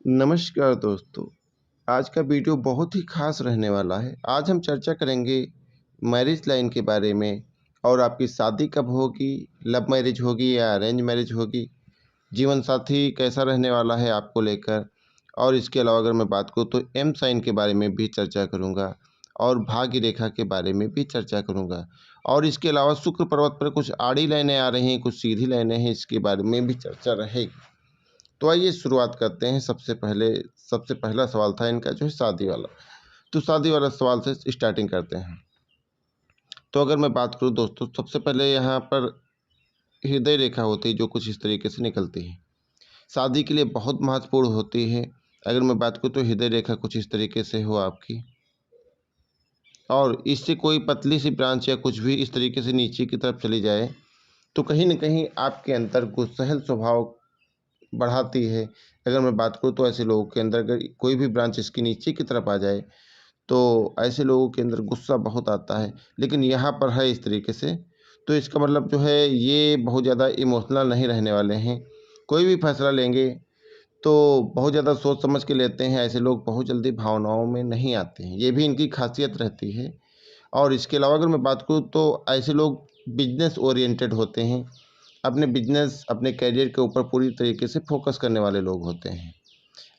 नमस्कार दोस्तों। आज का वीडियो बहुत ही ख़ास रहने वाला है। आज हम चर्चा करेंगे मैरिज लाइन के बारे में और आपकी शादी कब होगी, लव मैरिज होगी या अरेंज मैरिज होगी, जीवन साथी कैसा रहने वाला है आपको लेकर। और इसके अलावा अगर मैं बात करूँ तो एम साइन के बारे में भी चर्चा करूँगा और भाग्य रेखा के बारे में भी चर्चा करूँगा। और इसके अलावा शुक्र पर्वत पर कुछ आड़ी लाइनें आ रही हैं, कुछ सीधी लाइनें हैं, इसके बारे में भी चर्चा रहेगी। तो आइए शुरुआत करते हैं। सबसे पहला सवाल था इनका जो है शादी वाला। तो शादी वाला सवाल से स्टार्टिंग करते हैं। तो अगर मैं बात करूं दोस्तों, सबसे पहले यहाँ पर हृदय रेखा होती है जो कुछ इस तरीके से निकलती है। शादी के लिए बहुत महत्वपूर्ण होती है। अगर मैं बात करूँ तो हृदय रेखा कुछ इस तरीके से हो आपकी, और इससे कोई पतली सी ब्रांच या कुछ भी इस तरीके से नीचे की तरफ चली जाए तो कहीं न कहीं आपके अंदर गुस्सैल स्वभाव बढ़ाती है। अगर मैं बात करूँ तो ऐसे लोगों के अंदर अगर कोई भी ब्रांच इसके नीचे की तरफ आ जाए तो ऐसे लोगों के अंदर गुस्सा बहुत आता है। लेकिन यहाँ पर है इस तरीके से, तो इसका मतलब जो है ये बहुत ज़्यादा इमोशनल नहीं रहने वाले हैं। कोई भी फैसला लेंगे तो बहुत ज़्यादा सोच समझ के लेते हैं। ऐसे लोग बहुत जल्दी भावनाओं में नहीं आते हैं, ये भी इनकी खासियत रहती है। और इसके अलावा अगर मैं बात करूँ तो ऐसे लोग बिजनेस ओरिएंटेड होते हैं। अपने बिजनेस, अपने करियर के ऊपर पूरी तरीके से फोकस करने वाले लोग होते हैं।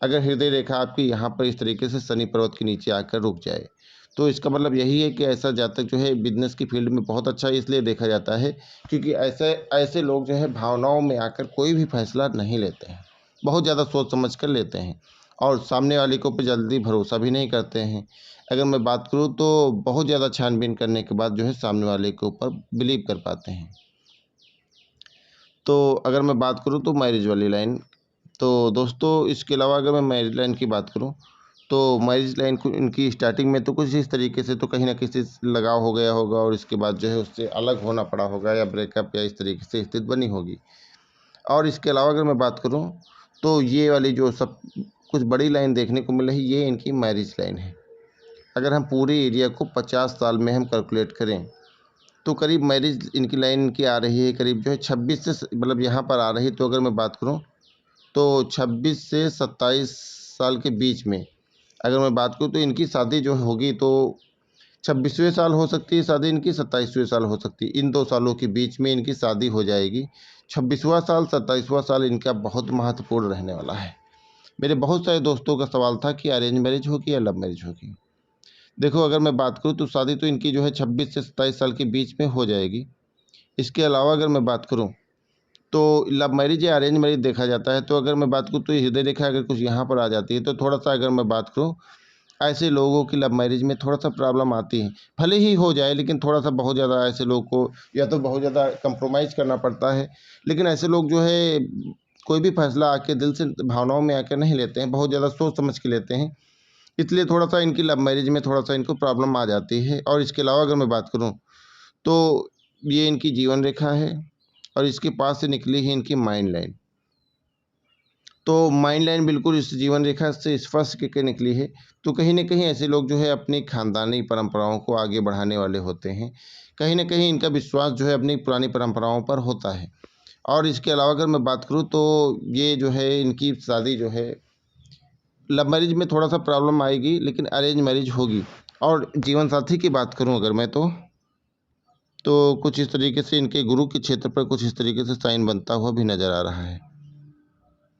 अगर हृदय रेखा आपकी यहाँ पर इस तरीके से शनि पर्वत के नीचे आकर रुक जाए तो इसका मतलब यही है कि ऐसा जातक जो है बिजनेस की फील्ड में बहुत अच्छा इसलिए देखा जाता है क्योंकि ऐसे ऐसे लोग जो है भावनाओं में आकर कोई भी फैसला नहीं लेते हैं, बहुत ज़्यादा सोच समझ कर लेते हैं और सामने वाले के ऊपर जल्दी भरोसा भी नहीं करते हैं। अगर मैं बात करूँ तो बहुत ज़्यादा छानबीन करने के बाद जो है सामने वाले के ऊपर बिलीव कर पाते हैं। तो अगर मैं बात करूँ तो मैरिज वाली लाइन, तो दोस्तों इसके अलावा अगर मैं मैरिज लाइन की बात करूँ तो मैरिज लाइन को इनकी स्टार्टिंग में तो कुछ इस तरीके से तो कहीं ना किसी से लगाव हो गया होगा और इसके बाद जो है उससे अलग होना पड़ा होगा या ब्रेकअप या इस तरीके से स्थिति बनी होगी। और इसके अलावा अगर मैं बात करूँ तो ये वाली जो सब कुछ बड़ी लाइन देखने को मिल रही ये इनकी मैरिज लाइन है। अगर हम पूरे एरिया को 50 साल में हम कैलकुलेट करें तो करीब मैरिज इनकी लाइन की आ रही है करीब जो है 26 से मतलब यहाँ पर आ रही। तो अगर मैं बात करूँ तो 26 से 27 साल के बीच में अगर मैं बात करूँ तो इनकी शादी जो होगी तो 26वें साल हो सकती है शादी इनकी, 27वें साल हो सकती है। इन 2 सालों के बीच में इनकी शादी हो जाएगी। 26वां साल 27वां साल इनका बहुत महत्वपूर्ण रहने वाला है। मेरे बहुत सारे दोस्तों का सवाल था कि अरेंज मैरिज होगी या लव मैरिज होगी। देखो अगर मैं बात करूँ तो शादी तो इनकी जो है 26 से 27 साल के बीच में हो जाएगी। इसके अलावा अगर मैं बात करूँ तो लव मैरिज या अरेंज मैरिज देखा जाता है। तो अगर मैं बात करूँ तो हृदय रेखा अगर कुछ यहाँ पर आ जाती है तो थोड़ा-सा अगर मैं बात करूँ ऐसे लोगों की लव मैरिज में थोड़ा-सा प्रॉब्लम आती है। भले ही हो जाए लेकिन थोड़ा-सा बहुत ज़्यादा ऐसे लोग को या तो बहुत ज़्यादा कंप्रोमाइज़ करना पड़ता है। लेकिन ऐसे लोग जो है कोई भी फैसला आके दिल से भावनाओं में आकर नहीं लेते हैं, बहुत ज़्यादा सोच समझ के लेते हैं। इसलिए थोड़ा-सा इनकी लव मैरिज में थोड़ा-सा इनको प्रॉब्लम आ जाती है। और इसके अलावा अगर मैं बात करूँ तो ये इनकी जीवन रेखा है और इसके पास से निकली है इनकी माइंड लाइन। तो माइंड लाइन बिल्कुल इस जीवन रेखा से स्पर्श करके निकली है। तो कहीं न कहीं ऐसे लोग जो है अपनी खानदानी परंपराओं को आगे बढ़ाने वाले होते हैं। कहीं न कहीं इनका विश्वास जो है अपनी पुरानी परंपराओं पर होता है। और इसके अलावा अगर मैं बात करूँ तो ये जो है इनकी शादी जो है लव मैरिज में थोड़ा-सा प्रॉब्लम आएगी लेकिन अरेंज मैरिज होगी। और जीवन साथी की बात करूँ अगर मैं तो कुछ इस तरीके से इनके गुरु के क्षेत्र पर कुछ इस तरीके से साइन बनता हुआ भी नज़र आ रहा है।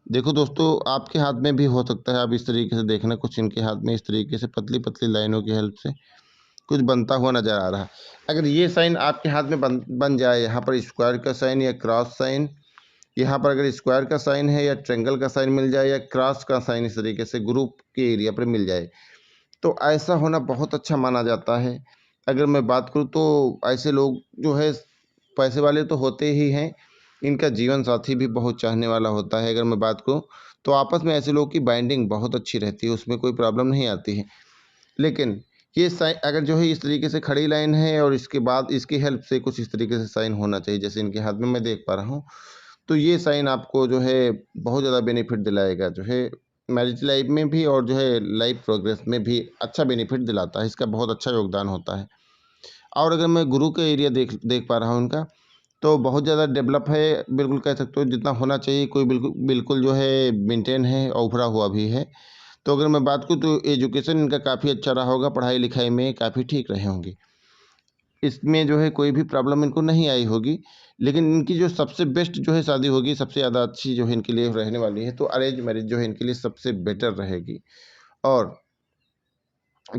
देखो दोस्तों आपके हाथ में भी हो सकता है, आप इस तरीके से देखना कुछ इनके हाथ में इस तरीके से पतली-पतली लाइनों की हेल्प से कुछ बनता हुआ नज़र आ रहा है। अगर ये साइन आपके हाथ में बन जाए, यहाँ पर स्क्वायर का साइन या क्रॉस साइन, यहाँ पर अगर स्क्वायर का साइन है या ट्रायंगल का साइन मिल जाए या क्रॉस का साइन इस तरीके से ग्रुप के एरिया पर मिल जाए तो ऐसा होना बहुत अच्छा माना जाता है। अगर मैं बात करूँ तो ऐसे लोग जो है पैसे वाले तो होते ही हैं, इनका जीवन साथी भी बहुत चाहने वाला होता है। अगर मैं बात करूँ तो आपस में ऐसे लोगों की बाइंडिंग बहुत अच्छी रहती है, उसमें कोई प्रॉब्लम नहीं आती है। लेकिन ये साइन अगर जो है इस तरीके से खड़ी लाइन है और इसके बाद इसकी हेल्प से कुछ इस तरीके से साइन होना चाहिए जैसे इनके हाथ में मैं देख पा रहा हूँ। तो ये साइन आपको जो है बहुत ज़्यादा बेनिफिट दिलाएगा जो है मैरिज लाइफ में भी और जो है लाइफ प्रोग्रेस में भी अच्छा बेनिफिट दिलाता है, इसका बहुत अच्छा योगदान होता है। और अगर मैं गुरु का एरिया देख देख पा रहा हूँ इनका, तो बहुत ज़्यादा डेवलप है, बिल्कुल कह सकते हो जितना होना चाहिए, कोई बिल्कुल बिल्कुल जो है मेंटेन है और उभरा हुआ भी है। तो अगर मैं बात करूँ तो एजुकेशन इनका काफ़ी अच्छा रहा होगा, पढ़ाई लिखाई में काफ़ी ठीक रहे होंगे, इसमें जो है कोई भी प्रॉब्लम इनको नहीं आई होगी। लेकिन इनकी जो सबसे बेस्ट जो है शादी होगी, सबसे ज़्यादा अच्छी जो है इनके लिए रहने वाली है, तो अरेंज मैरिज जो है इनके लिए सबसे बेटर रहेगी और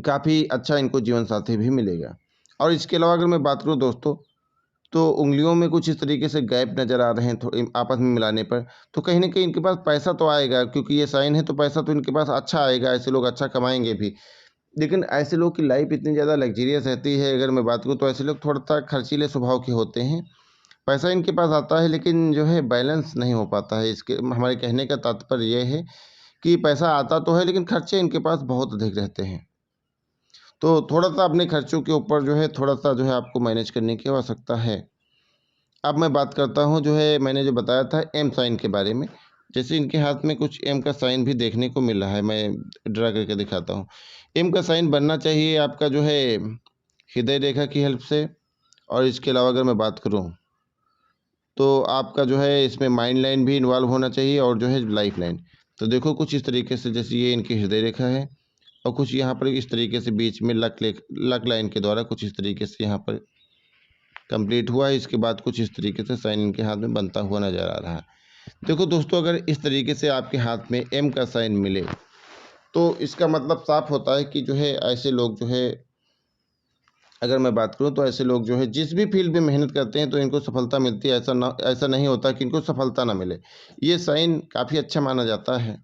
काफ़ी अच्छा इनको जीवन साथी भी मिलेगा। और इसके अलावा अगर मैं बात करूँ दोस्तों, तो उंगलियों में कुछ इस तरीके से गैप नज़र आ रहे हैं थोड़े आपस में मिलाने पर, तो कहीं न कहीं इनके पास पैसा तो आएगा, क्योंकि ये साइन है तो पैसा तो इनके पास अच्छा आएगा, ऐसे लोग अच्छा कमाएँगे भी। लेकिन ऐसे लोग की लाइफ़ इतनी ज़्यादा लग्ज़रियस रहती है, अगर मैं बात करूँ तो ऐसे लोग थोड़ा-सा खर्चीले स्वभाव के होते हैं। पैसा इनके पास आता है लेकिन जो है बैलेंस नहीं हो पाता है। इसके हमारे कहने का तात्पर्य ये है कि पैसा आता तो है लेकिन खर्चे इनके पास बहुत अधिक रहते हैं। तो थोड़ा-सा अपने खर्चों के ऊपर जो है थोड़ा-सा जो है आपको मैनेज करने की आवश्यकता है। अब मैं बात करता हूँ जो है मैंने जो बताया था एम साइन के बारे में। जैसे इनके हाथ में कुछ एम का साइन भी देखने को मिल रहा है, मैं ड्रा करके दिखाता हूँ। एम का साइन बनना चाहिए आपका जो है हृदय रेखा की हेल्प से। और इसके अलावा अगर मैं बात करूँ तो आपका जो है इसमें माइंड लाइन भी इन्वॉल्व होना चाहिए और जो है लाइफ लाइन। तो देखो कुछ इस तरीके से, जैसे ये इनकी हृदय रेखा है और कुछ यहाँ पर इस तरीके से बीच में लक लाइन के द्वारा कुछ इस तरीके से यहाँ पर कंप्लीट हुआ है। इसके बाद कुछ इस तरीके से साइन इनके हाथ में बनता हुआ नज़र आ रहा है। देखो दोस्तों, अगर इस तरीके से आपके हाथ में एम का साइन मिले तो इसका मतलब साफ होता है कि जो है ऐसे लोग जो है, अगर मैं बात करूँ तो ऐसे लोग जो है जिस भी फील्ड में मेहनत करते हैं तो इनको सफलता मिलती है। ऐसा नहीं होता कि इनको सफलता ना मिले। ये साइन काफ़ी अच्छा माना जाता है।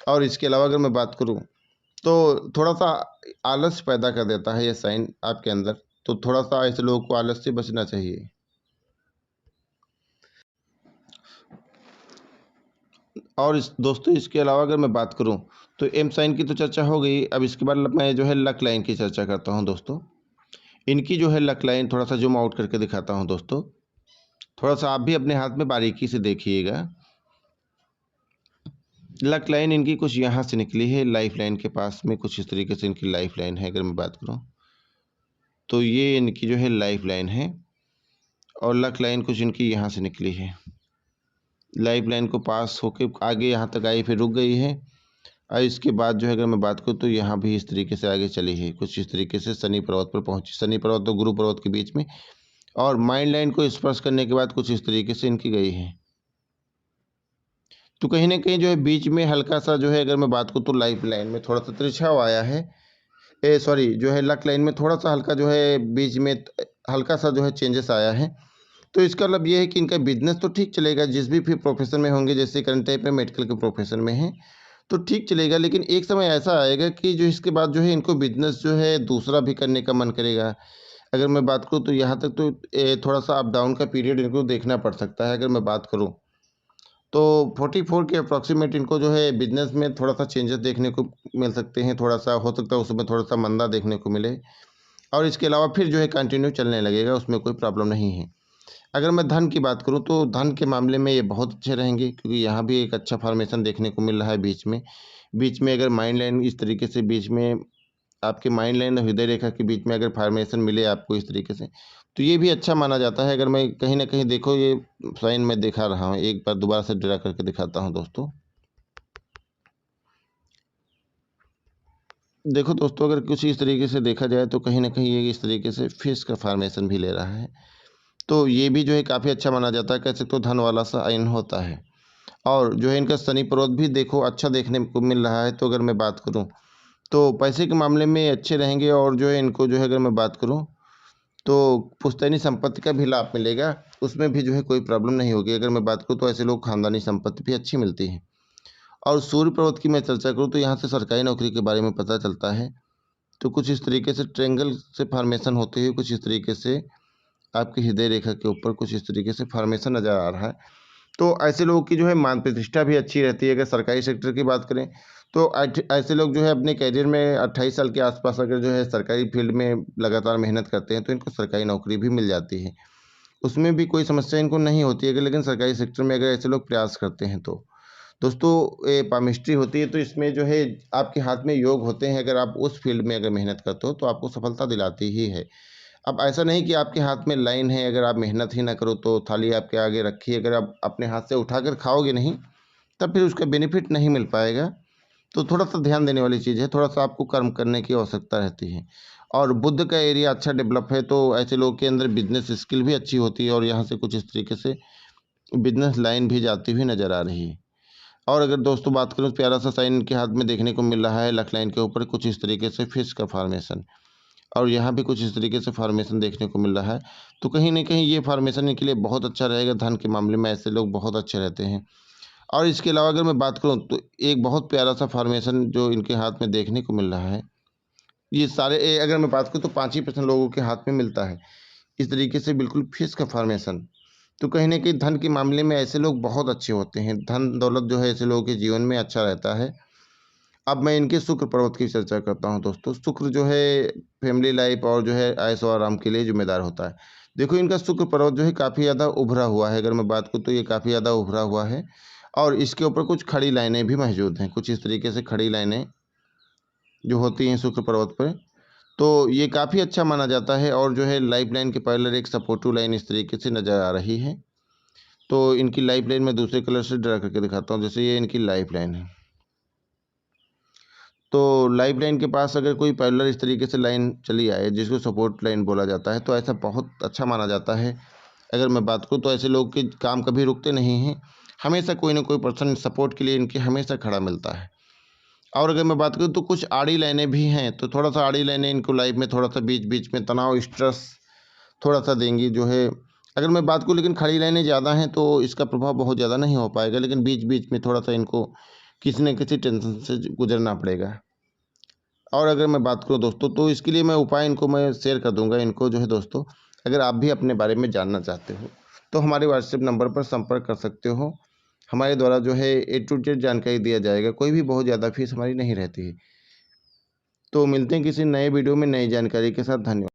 और इसके अलावा अगर मैं बात करूँ तो थोड़ा-सा आलस पैदा कर देता है ये साइन आपके अंदर, तो थोड़ा-सा ऐसे लोगों को आलस से बचना चाहिए। और दोस्तों इसके अलावा अगर मैं बात करूँ तो एम साइन की तो चर्चा हो गई। अब इसके बाद मैं जो है लक लाइन की चर्चा करता हूँ दोस्तों। इनकी जो है लक लाइन थोड़ा-सा ज़ूम आउट करके दिखाता हूँ दोस्तों। थोड़ा-सा आप भी अपने हाथ में बारीकी से देखिएगा। लक लाइन इनकी कुछ यहाँ से निकली है, लाइफ लाइन के पास में कुछ इस तरीके से इनकी लाइफ लाइन है अगर मैं बात करूँ। तो ये इनकी जो है लाइफ लाइन है और लक लाइन कुछ इनकी यहाँ से निकली है। लाइफ लाइन को पास होके आगे यहाँ तक आई, फिर रुक गई है। और इसके बाद जो है अगर मैं बात करूँ तो यहाँ भी इस तरीके से आगे चली है, कुछ इस तरीके से शनि पर्वत पर पहुँची। शनि पर्वत और गुरु पर्वत के बीच में, और माइंड लाइन को स्पर्श करने के बाद कुछ इस तरीके से इनकी गई है। तो कहीं न कहीं जो है बीच में हल्का-सा जो है अगर मैं बात करूँ तो लाइफ लाइन में थोड़ा-सा तिरछाव आया है। सॉरी, जो है लक लाइन में थोड़ा-सा हल्का जो है बीच में हल्का-सा जो है चेंजेस आया है। तो इसका मतलब ये है कि इनका बिज़नेस तो ठीक चलेगा, जिस भी प्रोफ़ेशन में होंगे, जैसे करंट टाइम में मेडिकल के प्रोफ़ेशन में हैं, तो ठीक चलेगा। लेकिन एक समय ऐसा आएगा कि जो इसके बाद जो है इनको बिज़नेस जो है दूसरा भी करने का मन करेगा। अगर मैं बात करूँ तो यहाँ तक तो थोड़ा-सा अप डाउन का पीरियड इनको देखना पड़ सकता है अगर मैं बात करूँ। तो 44 के अप्रॉक्सिमेट इनको जो है बिज़नेस में थोड़ा-सा चेंजेस देखने को मिल सकते हैं, थोड़ा-सा हो सकता है उसमें थोड़ा-सा मंदा देखने को मिले। और इसके अलावा फिर जो है कंटिन्यू चलने लगेगा, उसमें कोई प्रॉब्लम नहीं है। अगर मैं धन की बात करूँ तो धन के मामले में ये बहुत अच्छे रहेंगे, क्योंकि यहाँ भी एक अच्छा फ़ॉर्मेशन देखने को मिल रहा है बीच में। बीच में अगर माइंड लाइन इस तरीके से बीच में आपके माइंड लाइन और हृदय रेखा के बीच में अगर फ़ॉर्मेशन मिले आपको इस तरीके से, तो ये भी अच्छा माना जाता है। अगर मैं कहीं न कहीं देखो ये साइन मैं दिखा रहा हूँ, एक बार दोबारा से ड्रा करके दिखाता हूँ दोस्तों। देखो दोस्तों, अगर कुछ इस तरीके से देखा जाए तो कहीं न कहीं ये इस तरीके से फिश का फ़ॉर्मेशन भी ले रहा है। तो ये भी जो है काफ़ी अच्छा माना जाता है, कह सकते हो धन वाला सा साइन होता है। और जो है इनका शनि पर्वत भी देखो अच्छा देखने को मिल रहा है। तो अगर मैं बात करूँ तो पैसे के मामले में अच्छे रहेंगे, और जो है इनको जो है अगर मैं बात करूँ तो पुश्तैनी संपत्ति का भी लाभ मिलेगा, उसमें भी जो है कोई प्रॉब्लम नहीं होगी। अगर मैं बात करूँ तो ऐसे लोग खानदानी संपत्ति भी अच्छी मिलती है। और सूर्य पर्वत की मैं चर्चा करूँ तो यहाँ से सरकारी नौकरी के बारे में पता चलता है। तो कुछ इस तरीके से ट्रायंगल से फॉर्मेशन होते हुए कुछ इस तरीके से आपकी हृदय रेखा के ऊपर कुछ इस तरीके से फॉर्मेशन नज़र आ रहा है। तो ऐसे लोगों की जो है मान प्रतिष्ठा भी अच्छी रहती है। अगर सरकारी सेक्टर की बात करें तो ऐसे लोग जो है अपने करियर में 28 साल के आसपास अगर जो है सरकारी फील्ड में लगातार मेहनत करते हैं तो इनको सरकारी नौकरी भी मिल जाती है। उसमें भी कोई समस्या इनको नहीं होती है, लेकिन सरकारी सेक्टर में अगर ऐसे लोग प्रयास करते हैं तो दोस्तों ये पामिस्ट्री होती है। तो इसमें जो है आपके हाथ में योग होते हैं, अगर आप उस फील्ड में अगर मेहनत करते हो तो आपको सफलता दिलाती ही है। अब ऐसा नहीं कि आपके हाथ में लाइन है, अगर आप मेहनत ही ना करो तो थाली आपके आगे रखी, अगर आप अपने हाथ से उठाकर खाओगे नहीं तब फिर उसका बेनिफिट नहीं मिल पाएगा। तो थोड़ा-सा ध्यान देने वाली चीज़ है, थोड़ा-सा आपको कर्म करने की आवश्यकता रहती है। और बुद्ध का एरिया अच्छा डेवलप है तो ऐसे लोगों के अंदर बिज़नेस स्किल भी अच्छी होती है और यहाँ से कुछ इस तरीके से बिज़नेस लाइन भी जाती हुई नज़र आ रही है। और अगर दोस्तों बात करूँ, प्यारा सा साइन इनके हाथ में देखने को मिल रहा है, लक लाइन के ऊपर कुछ इस तरीके से फिश का फॉर्मेशन, और यहाँ भी कुछ इस तरीके से फॉर्मेशन देखने को मिल रहा है। तो कहीं न कहीं ये फॉर्मेशन इनके लिए बहुत अच्छा रहेगा, धन के मामले में ऐसे लोग बहुत अच्छे रहते हैं। और इसके अलावा अगर मैं बात करूँ तो एक बहुत प्यारा सा फॉर्मेशन जो इनके हाथ में देखने को मिल रहा है, ये सारे अगर मैं बात करूँ तो 5 ही % लोगों के हाथ में मिलता है। इस तरीके से बिल्कुल फिश का फॉर्मेशन। तो कहीं न कहीं धन के मामले में ऐसे लोग बहुत अच्छे होते हैं। धन दौलत जो है ऐसे लोगों के जीवन में अच्छा रहता है। अब मैं इनके शुक्र पर्वत की चर्चा करता हूँ दोस्तों। शुक्र जो है फैमिली लाइफ और जो है ऐश और आराम के लिए ज़िम्मेदार होता है। देखो इनका शुक्र पर्वत जो है काफ़ी ज़्यादा उभरा हुआ है, अगर मैं बात करूँ तो ये काफ़ी ज़्यादा उभरा हुआ है और इसके ऊपर कुछ खड़ी लाइनें भी मौजूद हैं। कुछ इस तरीके से खड़ी लाइनें जो होती हैं शुक्र पर्वत पर, तो ये काफ़ी अच्छा माना जाता है और जो है लाइफ लाइन के पैरेलल एक सपोर्टिव लाइन इस तरीके से नज़र आ रही है। तो इनकी लाइफ लाइन मैं दूसरे कलर से ड्रा करके दिखाता हूँ। जैसे ये इनकी लाइफ लाइन है। तो लाइफ लाइन के पास अगर कोई पैरेलल इस तरीके से लाइन चली आए जिसको सपोर्ट लाइन बोला जाता है तो ऐसा बहुत अच्छा माना जाता है। अगर मैं बात करूँ तो ऐसे लोग के काम कभी रुकते नहीं हैं। हमेशा कोई ना कोई पर्सन सपोर्ट के लिए इनके हमेशा खड़ा मिलता है। और अगर मैं बात करूँ तो कुछ आड़ी लाइनें भी हैं, तो थोड़ा-सा आड़ी लाइनें इनको लाइफ में थोड़ा-सा बीच-बीच में तनाव, स्ट्रेस थोड़ा-सा देंगी जो है। अगर मैं बात करूँ लेकिन खड़ी लाइनें ज़्यादा हैं तो इसका प्रभाव बहुत ज़्यादा नहीं हो पाएगा, लेकिन बीच-बीच में थोड़ा-सा इनको किसी न किसी टेंशन से गुज़रना पड़ेगा। और अगर मैं बात करूँ दोस्तों तो इसके लिए मैं उपाय इनको मैं शेयर कर दूँगा इनको जो है दोस्तों। अगर आप भी अपने बारे में जानना चाहते हो तो हमारे व्हाट्सएप नंबर पर संपर्क कर सकते हो। हमारे द्वारा जो है ए टू जेड जानकारी दिया जाएगा, कोई भी बहुत ज़्यादा फीस हमारी नहीं रहती है। तो मिलते हैं किसी नए वीडियो में नई जानकारी के साथ। धन्यवाद।